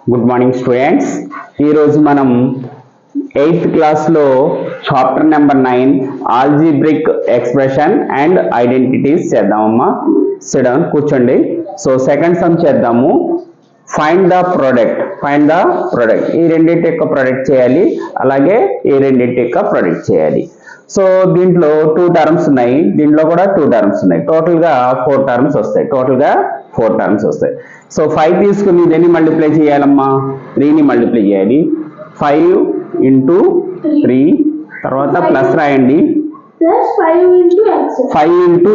Good morning students. ఈరోజు మనం 8th క్లాస్లో chapter number 9 algebraic expression and identities చేద్దామమ్మా. సిడౌన్, కూర్చోండి. సో సెకండ్ సమ్ చేద్దాము. Find the product. ఈ రెండింటి యొక్క ప్రోడక్ట్ చేయాలి, అలాగే ఈ రెండింటి యొక్క ప్రోడక్ట్ చేయాలి. సో దీంట్లో 2 టర్మ్స్ ఉన్నాయి, దీంట్లో కూడా 2 టర్మ్స్ ఉన్నాయి. టోటల్గా 4 టర్మ్స్ వస్తాయి. సో 5 తీసుకుని దేన్ని మల్టిప్లై చేయాలమ్మా? 3ని మల్టిప్లై చేయాలి. 5 into 3 తర్వాత ప్లస్ రాయండి, 5 into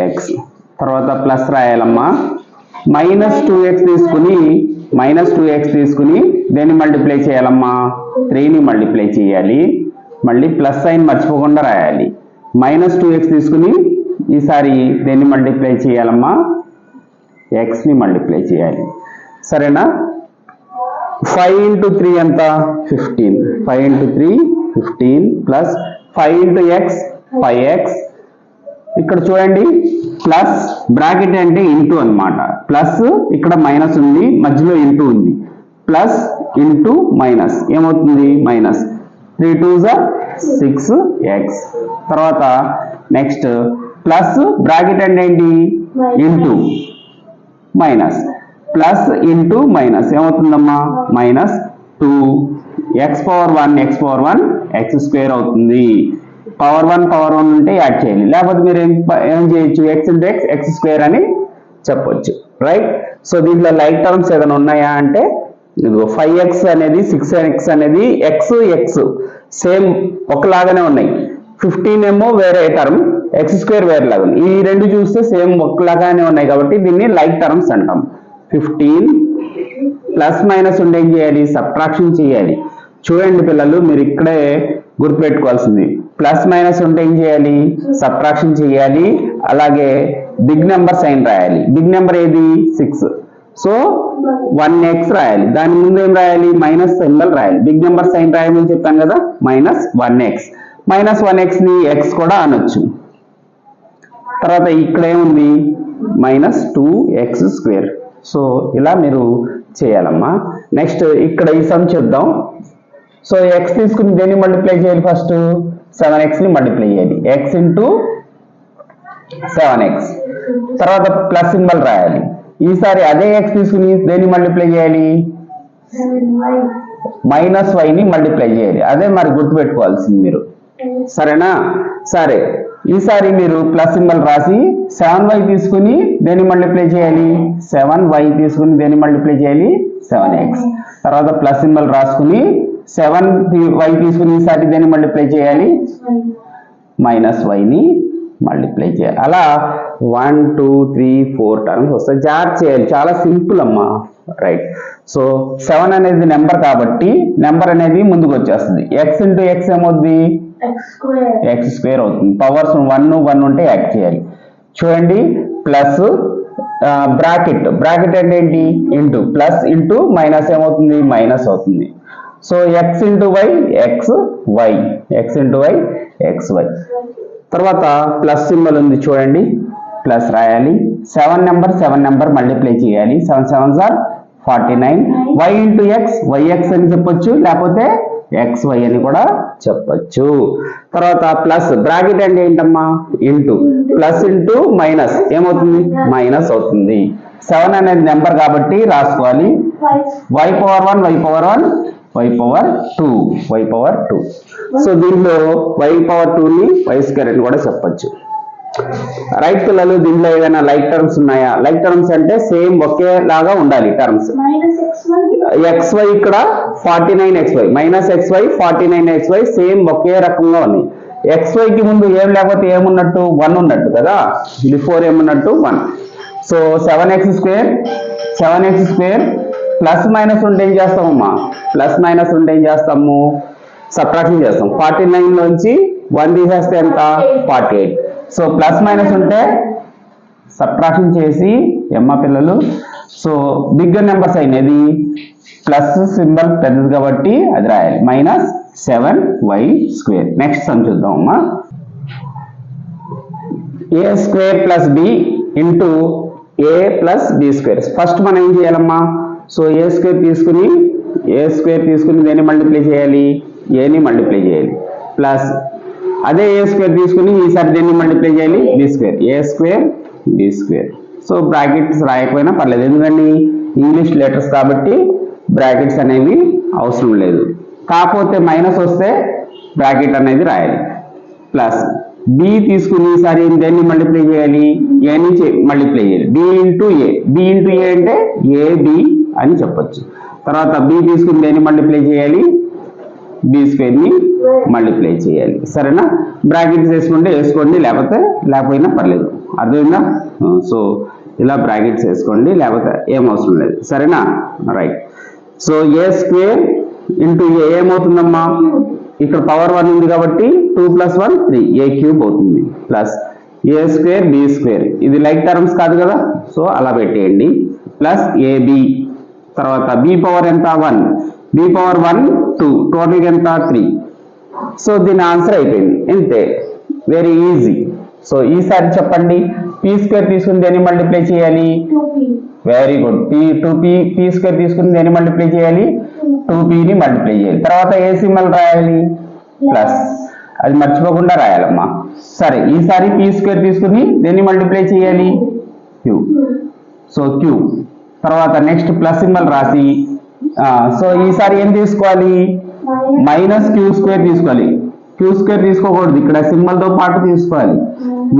x తర్వాత ప్లస్ రాయాలమ్మా. -2x తీసుకుని దేన్ని మల్టిప్లై చేయాలమ్మా? 3ని మల్టిప్లై చేయాలి. మళ్ళీ ప్లస్ సైన్ మర్చిపోకుండా రాయాలి. -2x తీసుకుని ఈసారి దేన్ని మల్టిప్లై చేయాలమ్మా? xని మల్టిప్లై చేయాలి. సరేనా? 5 into 3 ఎంత? 15. 5 into 3 15 plus 5 into x 5x. ఇక్కడ చూడండి, ప్లస్ బ్రాకెట్ అంటే ఇంటూ అన్నమాట. ప్లస్ ఇక్కడ మైనస్ ఉంది, మధ్యలో ఇంటూ ఉంది. ప్లస్ ఇంటూ మైనస్ ఏమవుతుంది? మైనస్. 3 2s 6x. తర్వాత నెక్స్ట్ ప్లస్ బ్రాకెట్ అంటే ఏంటి? Into minus. Plus into minus ఏమవుతుందమ్మా? Minus 2. x power 1 x square అవుతుంది. పవర్ 1 ఉంటే యాడ్ చేయాలి, లేకపోతే మీరు ఏం చేయొచ్చు? x into x స్క్వేర్ అని చెప్పొచ్చు, రైట్? సో దీంట్లో లైక్ టర్మ్స్ ఏదైనా ఉన్నాయా అంటే ఇదిగో 5x అనేది 6x అనేది x సేమ్ ఒకలాగానే ఉన్నాయి. 15 ఏమో వేరే టర్మ్, x స్క్వేర్ వేరే లాగా ఉంది. ఈ రెండు చూస్తే సేమ్ ఒకలాగానే ఉన్నాయి కాబట్టి దీన్ని లైక్ టర్మ్స్ అంటాం. 15 ప్లస్ మైనస్ ఉంటే ఏం చేయాలి? సబ్ట్రాక్షన్ చేయాలి. చూడండి పిల్లలు, మీరు ఇక్కడే గుర్తుపెట్టుకోవాల్సింది, ప్లస్ మైనస్ ఉంటే ఏం చేయాలి? సబ్ట్రాక్షన్ చేయాలి. అలాగే బిగ్ నెంబర్ సైన్ రాయాలి. బిగ్ నెంబర్ ఏది? 6. సో 1x రాయాలి, దాని ముందు ఏం రాయాలి? మైనస్ సింబల్ రాయాలి. బిగ్ నెంబర్ సైన్ రాయమని చెప్పాను కదా, -1x. -1x ని x కూడా అనొచ్చు. తర్వాత ఇక్కడ ఏముంది? -2x square. సో ఇలా మీరు చేయాలమ్మా. నెక్స్ట్ ఇక్కడ ఈ సమ్ చూద్దాం. సో x తీసుకుని దేన్ని మల్టిప్లై చేయాలి? ఫస్ట్ 7x ని మల్టిప్లై చేయాలి. x into 7x. తర్వాత ప్లస్ సింబల్ రాయాలి. ఈసారి అదే x తీసుకుని దేన్ని మల్టిప్లై చేయాలి? -y ని మల్టిప్లై చేయాలి. అదే మరి గుర్తుపెట్టుకోవాల్సింది మీరు, సరేనా? సరే, ఈసారి మీరు ప్లస్ సింబల్ రాసి 7y తీసుకుని దేన్ని మల్టిప్లై చేయాలి? 7y తీసుకుని దేన్ని మల్టిప్లై చేయాలి? 7x. తర్వాత ప్లస్ సింబల్ రాసుకుని 7y తీసుకుని ఈసారి దేన్ని మల్టిప్లై చేయాలి? -y ని మల్టిప్లై చేయాలి. అలా 1 2 3 4 టర్మ్స్ వస్తాయి. జాగ్రత్త చేయాలి, చాలా సింపుల్ అమ్మా, రైట్? సో 7 అనేది నెంబర్ కాబట్టి నెంబర్ అనేది ముందుకు వచ్చేస్తుంది. x into x ఏమవుతుంది? x స్క్వేర్ అవుతుంది. పవర్స్ 1 ఉంటే యాడ్ చేయాలి. చూడండి, ప్లస్ బ్రాకెట్ అంటే ఏంటి? ఇంటూ. ప్లస్ ఇంటూ మైనస్ ఏమవుతుంది? మైనస్ అవుతుంది. So x into y xy. తర్వాత ప్లస్ సింబల్ ఉంది చూడండి, ప్లస్ రాయాలి. 7 నెంబర్ మల్టిప్లై చేయాలి. 7 7s are 49. y into x yx అని చెప్పొచ్చు, లేకపోతే xy అని కూడా చెప్పొచ్చు. తర్వాత ప్లస్ బ్రాకెట్ అంటే ఏంటమ్మా? ఇంటూ. ప్లస్ ఇంటూ మైనస్ ఏమవుతుంది? మైనస్ అవుతుంది. 7 అనేది నెంబర్ కాబట్టి రాసుకోవాలి. y power 1 y power 2. So దీంట్లో y పవర్ 2 ని y స్క్వేర్ అని కూడా చెప్పొచ్చు, రైట్ పిల్లలు? దీంట్లో ఏదైనా లైక్ టర్మ్స్ ఉన్నాయా? లైక్ టర్మ్స్ అంటే సేమ్ ఒకేలాగా ఉండాలి టర్మ్స్. xy ఇక్కడ 49xy, -xy 49xy సేమ్ ఒకే రకంగా ఉన్నాయి. xy కి ముందు ఏం లేకపోతే ఏమున్నట్టు? 1 ఉన్నట్టు కదా, బిఫోర్ ఏమున్నట్టు? 1. So 7x square plus minus ఉంటే ఏం చేస్తామమ్మా? సబ్ట్రాక్షన్ చేస్తాం. 49 లోంచి 1 తీసేస్తే ఎంత? 48. సో ప్లస్ మైనస్ ఉంటే సబ్ట్రాక్షన్ చేసి ఎమ్మా పిల్లలు. సో బిగ్గర్ నెంబర్ సైన్ ఏది? ప్లస్ సింబల్ పెద్దది కాబట్టి అది రాయాలి. -7y square. నెక్స్ట్ సమ్ చూద్దాం అమ్మా. a² + b into ఏ ప్లస్ బి స్క్వేర్. ఫస్ట్ మనం ఏం చేయాలమ్మా, సో ఏ స్క్వేర్ తీసుకుని దేన్ని మల్టిప్లై చేయాలి, ఏని మల్టిప్లై చేయాలి, ప్లస్ అదే ఏ స్క్వేర్ తీసుకుని ఈసారి దేన్ని మల్టిప్లై చేయాలి, B square, A square B square. So brackets రాయకపోయినా పర్లేదు, ఎందుకంటే ఇంగ్లీష్ లెటర్స్ కాబట్టి బ్రాకెట్స్ అనేవి అవసరం లేదు. కాకపోతే మైనస్ వస్తే బ్రాకెట్ అనేది రాయాలి. ప్లస్ బి తీసుకుని ఈసారి దేన్ని మల్టిప్లై చేయాలి, ఏని మల్టిప్లై చేయాలి, బి ఇంటూ ఏ అంటే ఏబి అని చెప్పొచ్చు. తర్వాత బి తీసుకుని దేన్ని మల్టిప్లై చేయాలి, బి స్క్వేర్ ని మల్టిప్లై చేయాలి. సరేనా, బ్రాకెట్స్ వేసుకోండి లేకపోయినా పర్లేదు. అర్థమైందా? సో ఇలా బ్రాకెట్స్ వేసుకోండి, లేకపోతే ఏం అవసరం లేదు. సరేనా, రైట్. సో ఏ స్క్వేర్ ఇంటూ ఏమవుతుందమ్మా, ఇక్కడ పవర్ 1 ఉంది కాబట్టి 2 + 1 3, ఏ క్యూబ్ అవుతుంది. ప్లస్ ఏ స్క్వేర్ బి స్క్వేర్, ఇది లైక్ టర్మ్స్ కాదు కదా, సో అలా పెట్టేయండి. ప్లస్ ఏబి, తర్వాత బి పవర్ ఎంత 1, బి పవర్ 1 2, టోటల్ ఎంత 3. సో దీని ఆన్సర్ అయిపోయింది, ఇంతే, వెరీ ఈజీ. సో ఈసారి చెప్పండి, పీ స్క్వేర్ తీసుకుని దేన్ని మల్టిప్లై చేయాలి, వెరీ గుడ్, పీ స్క్వేర్ తీసుకుని దేన్ని మల్టిప్లై చేయాలి, 2pని మల్టిప్లై చేయాలి. తర్వాత ఏ సింబల్ రాయాలి, ప్లస్, అది మర్చిపోకుండా రాయాలమ్మా. సరే, ఈసారి పీ స్క్వేర్ తీసుకుని దేన్ని మల్టిప్లై చేయాలి, క్యూ. సో క్యూ, తర్వాత నెక్స్ట్ ప్లస్ సింబల్ రాసి, సో ఈసారి ఏం తీసుకోవాలి, మైనస్ క్యూ స్క్వేర్ తీసుకోవాలి. క్యూ స్క్వేర్ తీసుకోకూడదు, ఇక్కడ సింబల్ తో పాటు తీసుకోవాలి.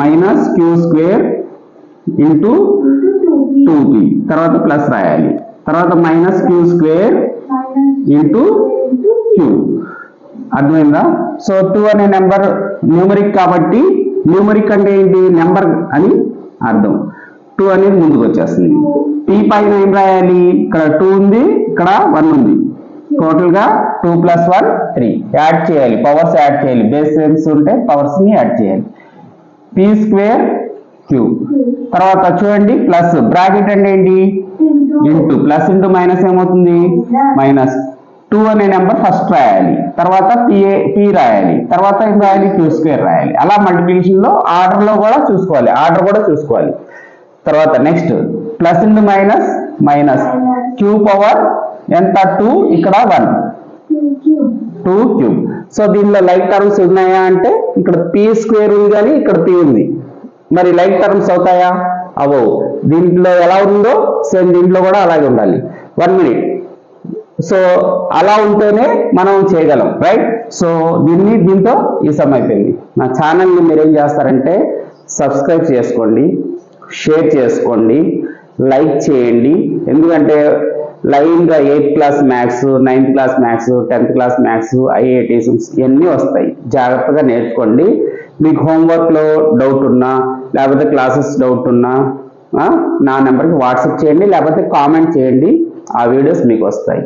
Minus q square into 2p, తర్వాత ప్లస్ రాయాలి. తర్వాత minus q square into q. అర్థమైందా? సో 2 అనే నెంబర్ న్యూమరిక్ కాబట్టి, న్యూమరిక్ అంటే ఏంటి, నెంబర్ అని అర్థం. 2 అనేది ముందుకు వచ్చేస్తుంది. p పైన ఏం రాయాలి, ఇక్కడ 2 ఉంది, ఇక్కడ 1 ఉంది, టోటల్ గా 2 + 1 3. యాడ్ చేయాలి, పవర్స్ యాడ్ చేయాలి, బేస్ సేమ్స్ ఉంటే పవర్స్ ని యాడ్ చేయాలి. P square q. తర్వాత చూడండి, ప్లస్ బ్రాకెట్ అంటే ఏంటి, ఇంటూ, ప్లస్ ఇంటూ మైనస్ ఏమవుతుంది, మైనస్. 2 అనే నెంబర్ ఫస్ట్ రాయాలి, తర్వాత పీ రాయాలి, తర్వాత ఏం రాయాలి, క్యూ స్క్వేర్ రాయాలి. అలా మల్టిప్లికేషన్ లో ఆర్డర్ కూడా చూసుకోవాలి. తర్వాత next plus into minus q power ఎంత 2, ఇక్కడ 1, 2 క్యూబ్. సో దీనిలో లైక్ టర్మ్స్ ఉన్నాయా అంటే, ఇక్కడ పీ స్క్వేర్ ఉంది కానీ ఇక్కడ పీ ఉంది, మరి లైక్ టర్మ్స్ అవుతాయా, అవో. దీంట్లో ఎలా ఉందో సేమ్ దీంట్లో కూడా అలాగే ఉండాలి. 1 minute. సో అలా ఉంటేనే మనం చేయగలం, రైట్. సో దీంతో ఈ సమ్ అయిపోయింది. నా ఛానల్ని మీరు ఏం చేస్తారంటే సబ్స్క్రైబ్ చేసుకోండి, షేర్ చేసుకోండి, లైక్ చేయండి. ఎందుకంటే లైన్గా 8th class maths, 9th class maths, 10th class maths, IITs ఇవన్నీ వస్తాయి. జాగ్రత్తగా నేర్చుకోండి. మీకు హోంవర్క్లో డౌట్ ఉన్నా, లేకపోతే క్లాసెస్ డౌట్ ఉన్నా నా నెంబర్కి వాట్సాప్ చేయండి, లేకపోతే కామెంట్ చేయండి, ఆ వీడియోస్ మీకు వస్తాయి.